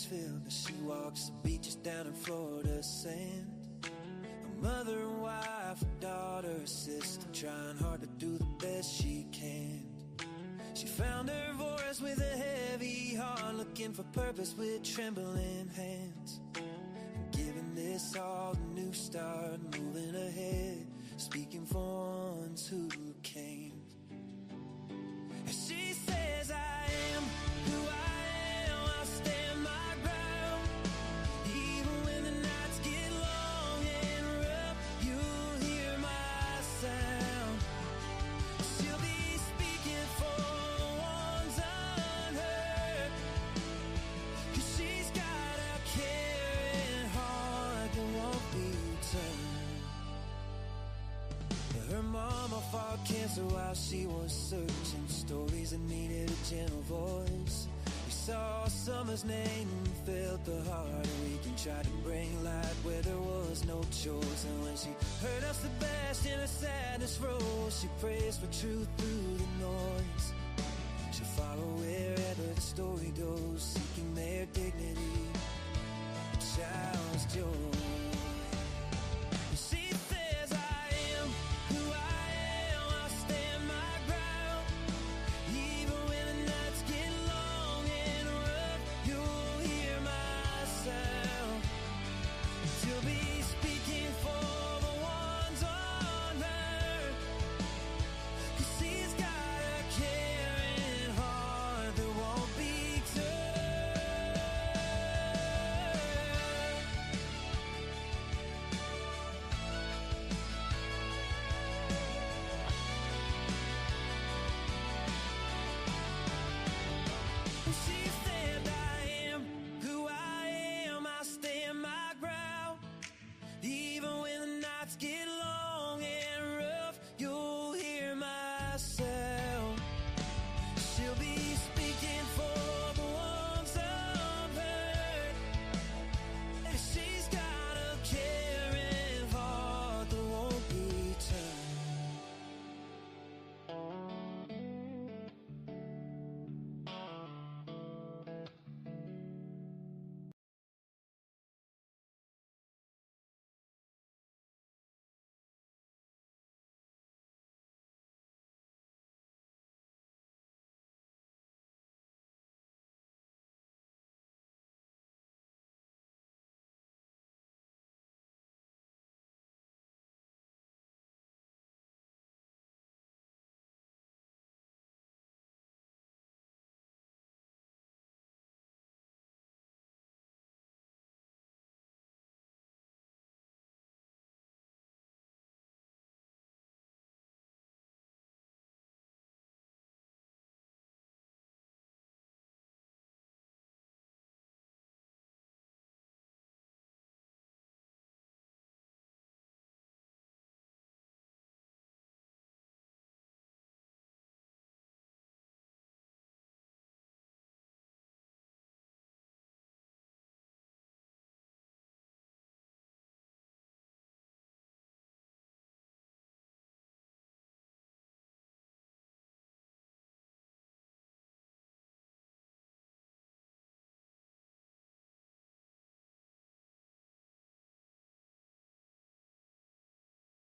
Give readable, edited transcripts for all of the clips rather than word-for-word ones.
Nashville, now she walks the beaches down in Florida sand. A mother and wife, a daughter, a sister, trying hard to do the best she can. She found her voice with a heavy heart, looking for purpose with trembling hands. Giving this all a new start, moving ahead, speaking for ones who came. She says I am who I am, I'll stand my ground. Even when the nights get long and rough, you'll hear my sound. She'll be speaking for the ones unheard, 'cause she's got a caring heart that won't be turned. Her mama fought cancer while she was searching, stories that needed a gentle voice. We saw summer's name and felt the heart ache and tried to bring light where there was no choice. And when she heard us the best in her sadness rose, she prays for truth through the noise. She'll follow wherever the story goes, seeking their dignity, a child's joy. She says I am who I am, I'll stand my ground. Even when the nights get long and rough, you'll hear my sound. She'll be speaking for the ones unheard, 'cause she's got a caring heart that won't be turned. She said I am who I am, I stand my ground. Even when the nights get long and rough, you'll hear my sound. She'll be speaking for the ones unheard. She's got a caring heart that won't be turned.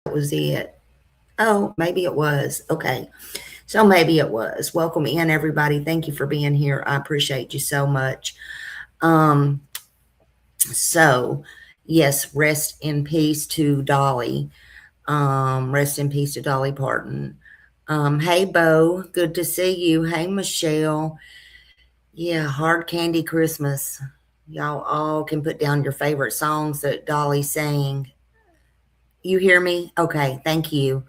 That was it. Oh, maybe it was. Okay. So maybe it was. Welcome in, everybody. Thank you for being here. I appreciate you so much. Um, so, yes, rest in peace to Dolly. Rest in peace to Dolly Parton. Hey, Bo. Good to see you. Hey, Michelle. Yeah, Hard Candy Christmas. Y'all all can put down your favorite songs that Dolly sang. You hear me? Okay, thank you.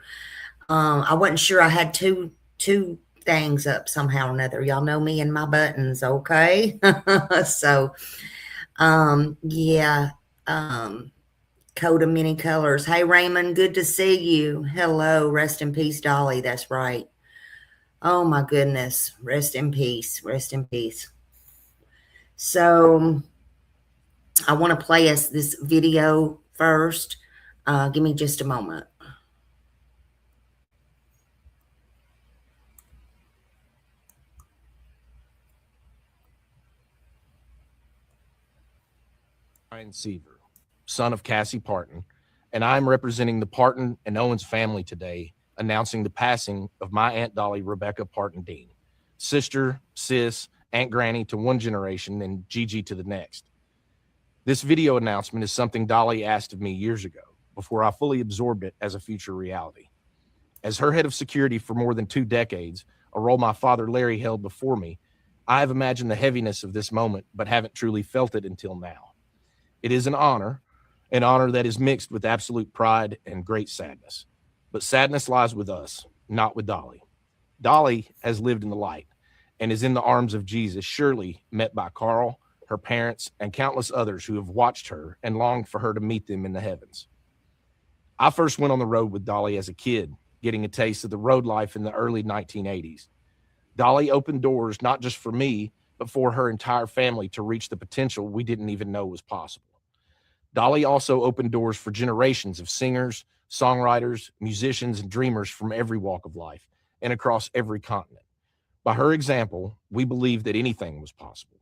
I wasn't sure I had two things up somehow or another. Y'all know me and my buttons, okay? So, yeah, um, coat of many colors. Hey, Raymond, good to see you. Hello, rest in peace, Dolly. That's right. Oh my goodness, rest in peace, rest in peace. So, I want to play us this video first. Give me just a moment. Ryan Seaver, son of Cassie Parton, and I am representing the Parton and Owens family today, announcing the passing of my Aunt Dolly Rebecca Parton Dean, sister, sis, Aunt Granny to one generation and Gigi to the next. This video announcement is something Dolly asked of me years ago, before I fully absorbed it as a future reality. As her head of security for more than 2 decades, a role my father Larry held before me, I have imagined the heaviness of this moment, but haven't truly felt it until now. It is an honor that is mixed with absolute pride and great sadness. But sadness lies with us, not with Dolly. Dolly has lived in the light and is in the arms of Jesus, surely met by Carl, her parents, and countless others who have watched her and longed for her to meet them in the heavens. I first went on the road with Dolly as a kid, getting a taste of the road life in the early 1980s. Dolly opened doors not just for me, but for her entire family to reach the potential we didn't even know was possible. Dolly also opened doors for generations of singers, songwriters, musicians, and dreamers from every walk of life and across every continent. By her example, we believed that anything was possible.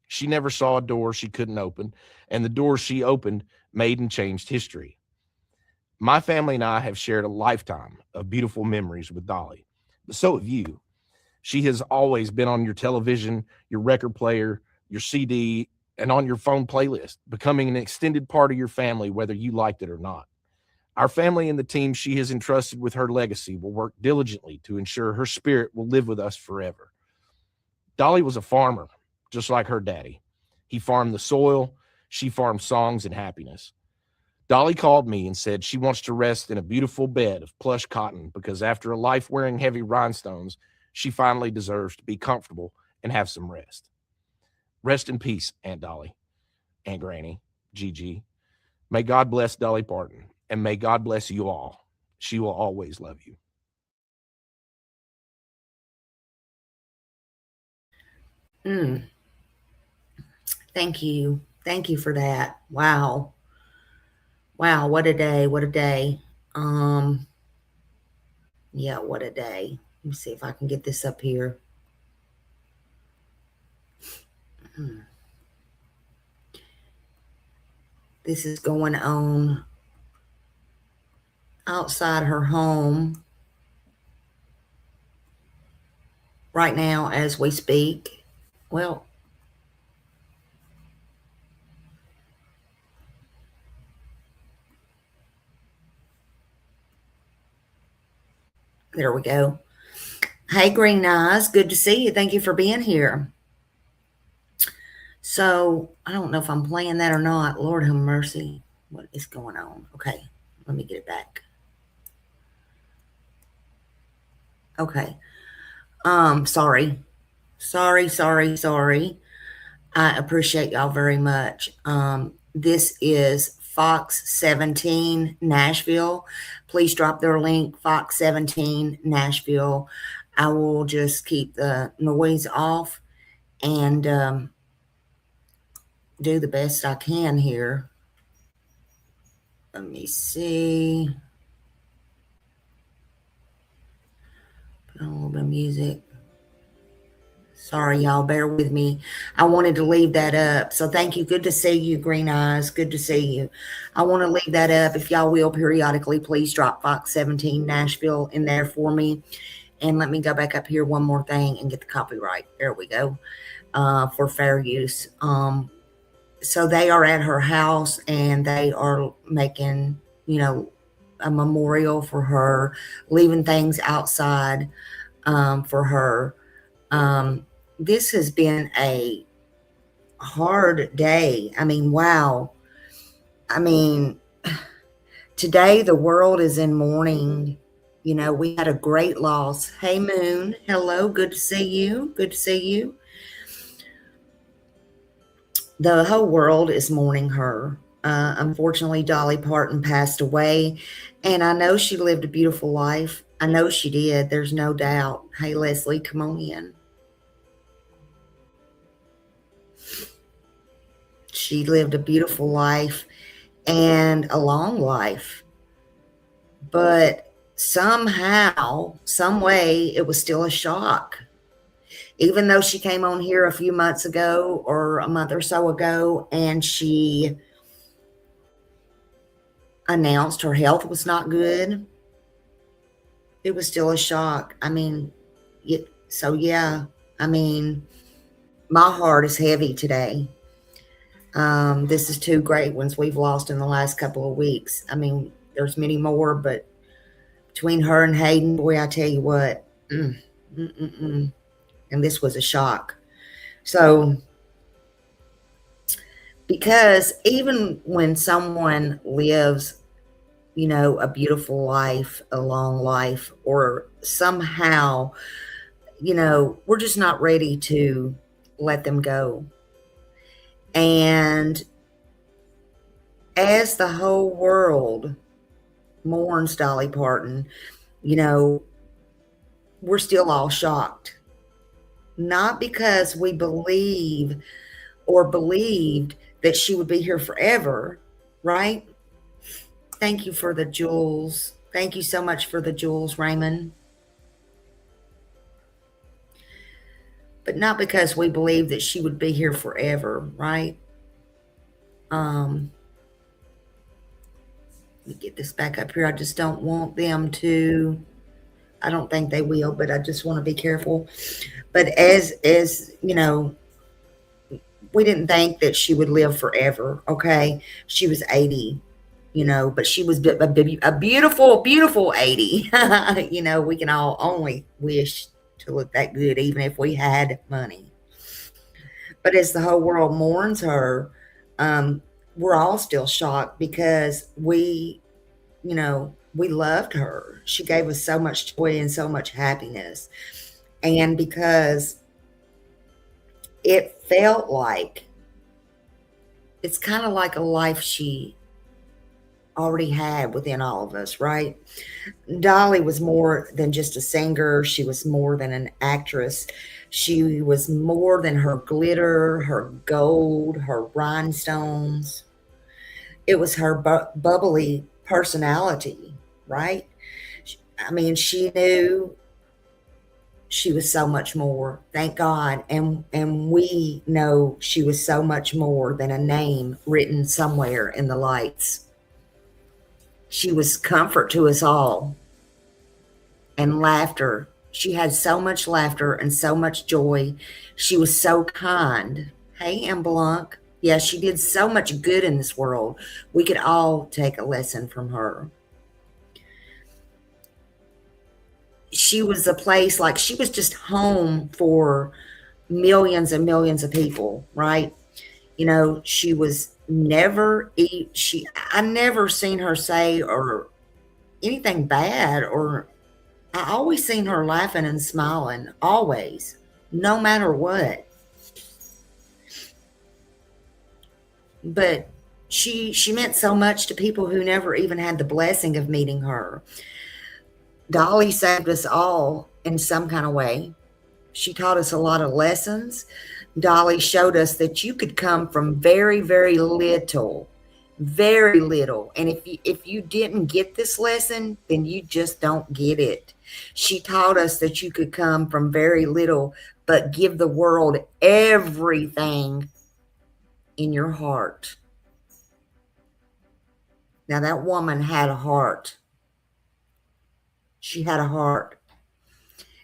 She never saw a door she couldn't open, and the doors she opened made and changed history. My family and I have shared a lifetime of beautiful memories with Dolly, but so have you. She has always been on your television, your record player, your CD, and on your phone playlist, becoming an extended part of your family, whether you liked it or not. Our family and the team she has entrusted with her legacy will work diligently to ensure her spirit will live with us forever. Dolly was a farmer, just like her daddy. He farmed the soil, she farmed songs and happiness. Dolly called me and said she wants to rest in a beautiful bed of plush cotton because after a life wearing heavy rhinestones, she finally deserves to be comfortable and have some rest. Rest in peace, Aunt Dolly, Aunt Granny, Gigi. May God bless Dolly Parton, and may God bless you all. She will always love you. Thank you. Thank you for that. Wow. Wow, what a day. What a day. Yeah, what a day. Let me see if I can get this up here. This is going on outside her home right now as we speak. Well, there we go. Hey, Green Eyes. Good to see you. Thank you for being here. So, I don't know if I'm playing that or not. Lord have mercy. What is going on? Okay, let me get it back. Okay. Sorry. I appreciate y'all very much. This is Fox 17 Nashville. Please drop their link, Fox 17 Nashville. I will just keep the noise off and do the best I can here. Let me see. Put on a little bit of music. Sorry, y'all, bear with me. I wanted to leave that up. So thank you. Good to see you, Green Eyes. Good to see you. I want to leave that up. If y'all will, periodically, please drop Fox 17 Nashville in there for me. And let me go back up here one more thing and get the copyright. There we go. For fair use. So they are at her house and they are making, a memorial for her, leaving things outside for her. This has been a hard day. I mean, wow. I mean, today the world is in mourning. We had a great loss. Hey, Moon. Hello. Good to see you. Good to see you. The whole world is mourning her. Unfortunately, Dolly Parton passed away, and I know she lived a beautiful life. I know she did. There's no doubt. Hey, Leslie, come on in. She lived a beautiful life and a long life. But somehow, some way, it was still a shock. Even though she came on here a few months ago or a month or so ago and she announced her health was not good, it was still a shock. I mean, so yeah, I mean, my heart is heavy today. This is two great ones we've lost in the last couple of weeks. I mean, there's many more, but between her and Hayden, boy, I tell you what, and this was a shock. So, because even when someone lives, you know, a beautiful life, a long life, or somehow, you know, we're just not ready to let them go. And as the whole world mourns Dolly Parton, you know, we're still all shocked. Not because we believe or believed that she would be here forever, right? Thank you for the jewels. Thank you so much for the jewels, Raymond. But not because we believed that she would be here forever, right? Let me get this back up here. I just don't want them to, I don't think they will, but I just want to be careful. But as you know, we didn't think that she would live forever, okay? She was 80, you know, but she was a beautiful, beautiful 80. You know, we can all only wish to look that good, even if we had money. But as the whole world mourns her, we're all still shocked because we, you know, we loved her. She gave us so much joy and so much happiness. And because it felt like, it's kind of like a life she already had within all of us, right? Dolly was more than just a singer. She was more than an actress. She was more than her glitter, her gold, her rhinestones. It was her bubbly personality, right? I mean, she knew she was so much more, thank God. And we know she was so much more than a name written somewhere in the lights. She was comfort to us all and laughter. She had so much laughter and so much joy. She was so kind. Hey, Blanc. Yeah, she did so much good in this world. We could all take a lesson from her. She was a place, like, she was just home for millions and millions of people, right? You know, she was never I never seen her say or anything bad, or I always seen her laughing and smiling, always, no matter what. But she meant so much to people who never even had the blessing of meeting her. Dolly saved us all in some kind of way. She taught us a lot of lessons. Dolly showed us that you could come from very, very little, very little. And if you didn't get this lesson, then you just don't get it. She taught us that you could come from very little, but give the world everything in your heart. Now, that woman had a heart. She had a heart.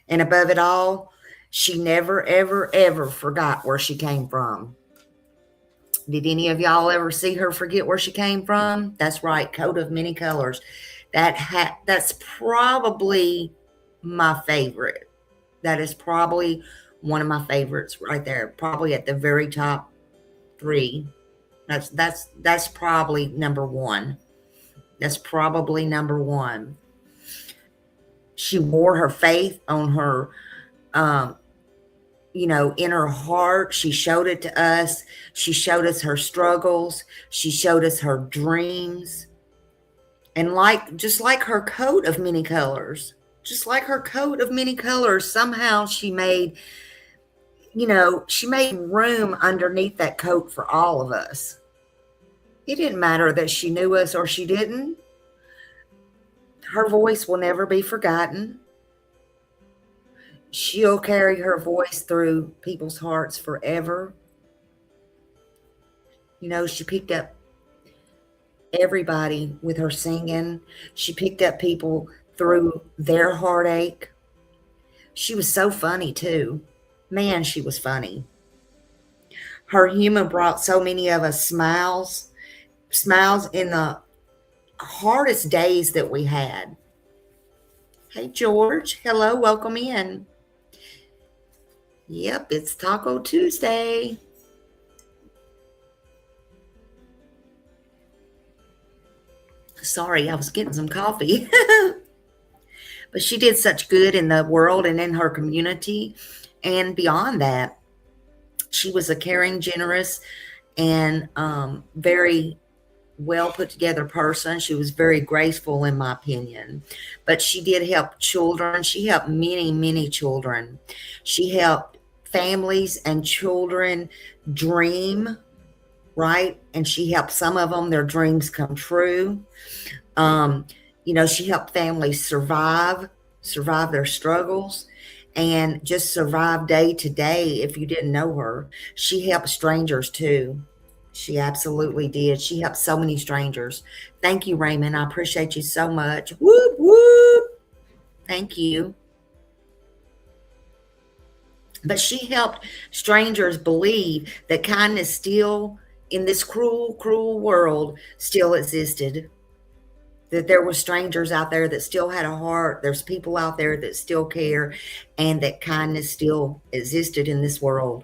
And above it all, she never, ever, ever forgot where she came from. Did any of y'all ever see her forget where she came from? That's right, coat of many colors. That's probably my favorite. That is probably one of my favorites right there. Probably at the very top 3. That's probably number 1. That's probably number 1. She wore her faith on her, you know, in her heart. She showed it to us. She showed us her struggles. She showed us her dreams. And just like her coat of many colors, somehow she made, you know, she made room underneath that coat for all of us. It didn't matter that she knew us or she didn't. Her voice will never be forgotten. She'll carry her voice through people's hearts forever. You know, she picked up everybody with her singing. She picked up people through their heartache. She was so funny too. Man, she was funny. Her humor brought so many of us smiles in the hardest days that we had. Hey, George. Hello, welcome in. Yep, it's Taco Tuesday. Sorry, I was getting some coffee. But she did such good in the world and in her community. And beyond that, she was a caring, generous, and very well put together person. She was very graceful, in my opinion. But she did help children. She helped many, many children. She helped families and children dream, right? And she helped some of them, their dreams come true. She helped families survive their struggles, and just survive day to day. If you didn't know her, she helped strangers too. She absolutely did. She helped so many strangers. Thank you, Raymond. I appreciate you so much. Whoop, whoop. Thank you. But she helped strangers believe that kindness still, in this cruel, cruel world, still existed. That there were strangers out there that still had a heart. There's people out there that still care, and that kindness still existed in this world.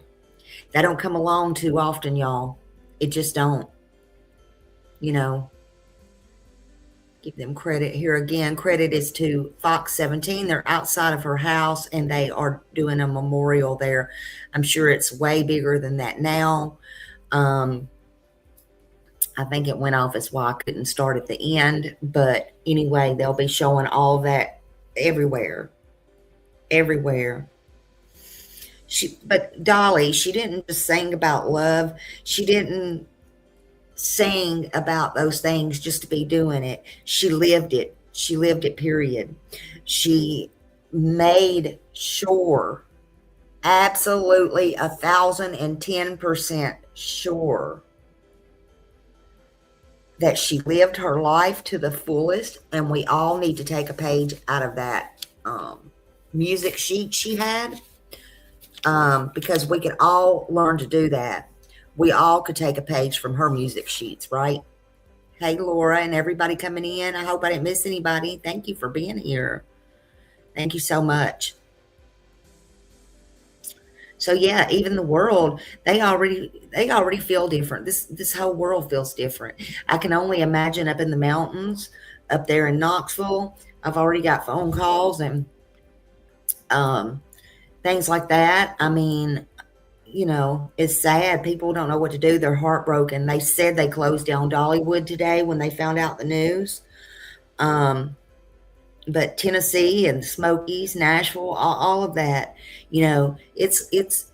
That don't come along too often, y'all. It just don't. Give them credit here again. Credit is to Fox 17. They're outside of her house, and they are doing a memorial there. I'm sure it's way bigger than that now. I think it went off as why I couldn't start at the end. But anyway, they'll be showing all that everywhere. Everywhere. But Dolly, she didn't just sing about love. She didn't sing about those things just to be doing it. She lived it. She lived it, period. She made sure, absolutely 1,010% sure, that she lived her life to the fullest. And we all need to take a page out of that music sheet she had, because we could all learn to do that. We all could take a page from her music sheets, right? Hey, Laura, and everybody coming in. I hope I didn't miss anybody. Thank you for being here. Thank you so much. So yeah, even the world, they already feel different. This whole world feels different. I can only imagine up in the mountains, up there in Knoxville. I've already got phone calls and things like that. I mean, it's sad. People don't know what to do. They're heartbroken. They said they closed down Dollywood today when they found out the news. But Tennessee and Smokies, Nashville, all of that, it's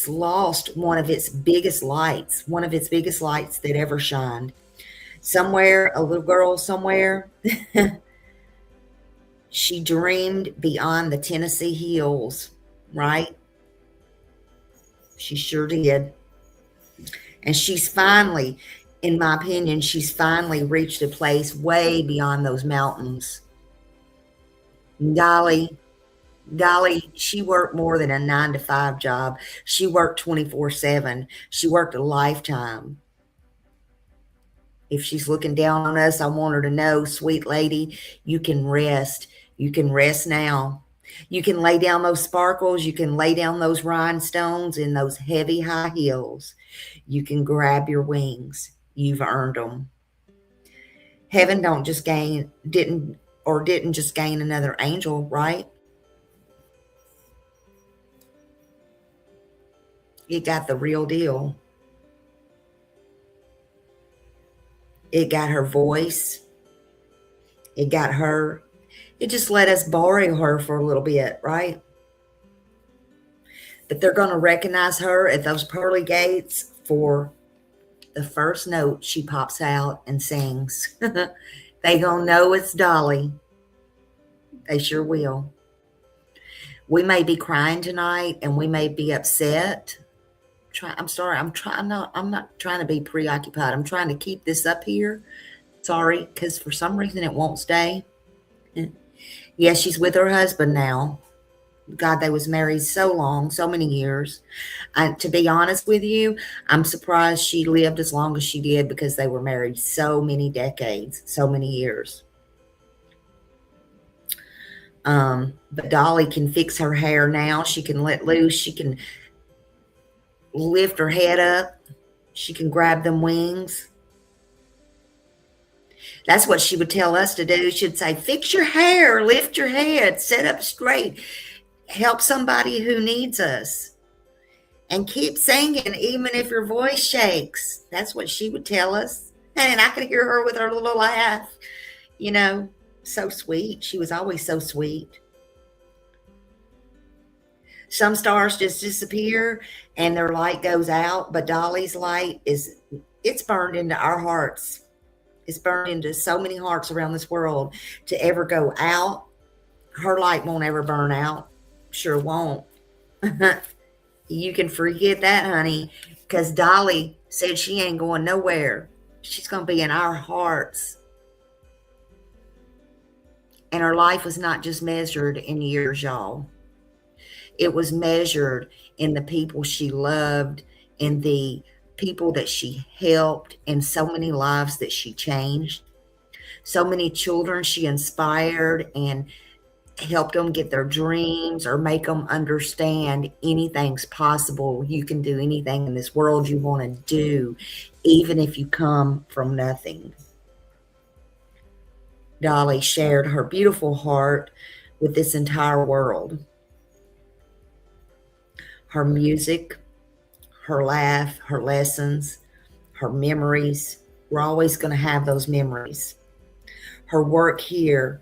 lost one of its biggest lights that ever shined. Somewhere, a little girl somewhere, she dreamed beyond the Tennessee hills, right? She sure did. And she's finally, in my opinion, reached a place way beyond those mountains. Dolly, she worked more than a 9-to-5 job. She worked 24/7. She worked a lifetime. If she's looking down on us, I want her to know, sweet lady, you can rest. You can rest now. You can lay down those sparkles. You can lay down those rhinestones in those heavy high heels. You can grab your wings. You've earned them. Heaven didn't just gain another angel, right? It got the real deal. It got her voice. It got her. It just let us borrow her for a little bit, right? But they're going to recognize her at those pearly gates for the first note she pops out and sings. They going to know it's Dolly. They sure will. We may be crying tonight and we may be upset. I'm sorry. I'm not trying to be preoccupied. I'm trying to keep this up here Sorry, because for some reason it won't stay. Yes, she's with her husband now. God, they was married so long, so many years. To be honest with you, I'm surprised she lived as long as she did because they were married so many decades, so many years. But Dolly can fix her hair now. She can let loose. She can lift her head up. She can grab them wings. That's what she would tell us to do. She'd say, fix your hair, lift your head, sit up straight, help somebody who needs us, and keep singing even if your voice shakes. That's what she would tell us. And I could hear her with her little laugh, you know, so sweet. She was always so sweet. Some stars just disappear and their light goes out, but Dolly's light it's burned into our hearts. It's burned into so many hearts around this world to ever go out. Her light won't ever burn out. Sure won't. You can forget that, honey, because Dolly said she ain't going nowhere. She's going to be in our hearts. And her life was not just measured in years, y'all. It was measured in the people she loved, in the people that she helped, and so many lives that she changed. So many children she inspired and helped them get their dreams or make them understand anything's possible. You can do anything in this world you want to do, even if you come from nothing. Dolly shared her beautiful heart with this entire world. Her music, her laugh, her lessons, her memories. We're always going to have those memories. Her work here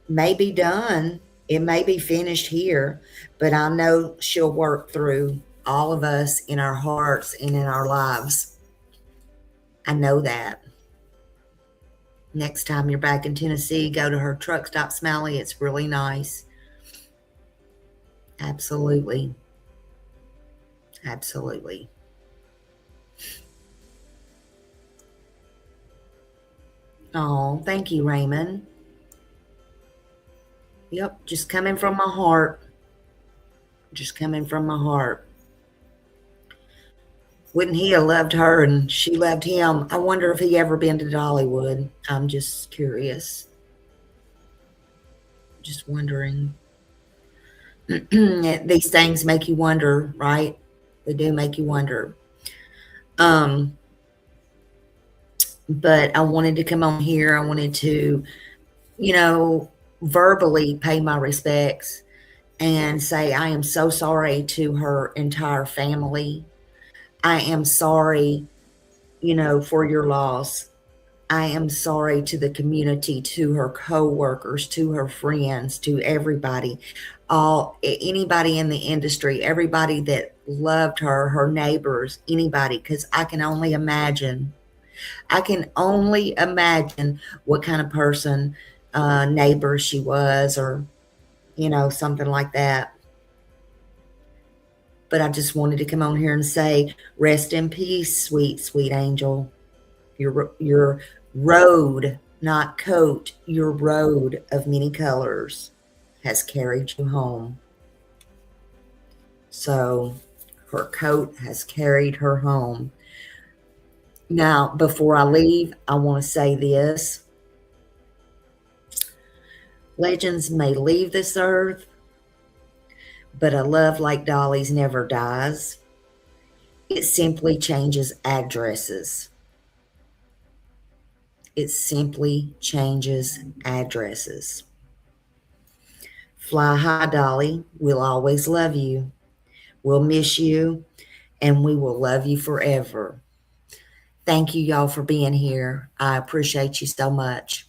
may be done. It may be finished here, but I know she'll work through all of us in our hearts and in our lives. I know that. Next time you're back in Tennessee, go to her truck stop, Smiley. It's really nice. Absolutely. Absolutely. Oh, thank you, Raymond. Yep, just coming from my heart. Just coming from my heart. Wouldn't he have loved her and she loved him? I wonder if he ever been to Dollywood. I'm just curious. Just wondering. These things make you wonder, right? They do make you wonder. But I wanted to come on here. I wanted to, verbally pay my respects and say I am so sorry to her entire family. I am sorry, for your loss. I am sorry to the community, to her co-workers, to her friends, to everybody, anybody in the industry, everybody that loved her, her neighbors, anybody, because I can only imagine what kind of person, neighbor she was, or, something like that. But I just wanted to come on here and say, rest in peace, sweet, sweet angel. Your road, not coat, your road of many colors has carried you home. So her coat has carried her home. Now, before I leave, I want to say this. Legends may leave this earth, but a love like Dolly's never dies. It simply changes addresses. It simply changes addresses. Fly high, Dolly. We'll always love you. We'll miss you, and we will love you forever. Thank you, y'all, for being here. I appreciate you so much.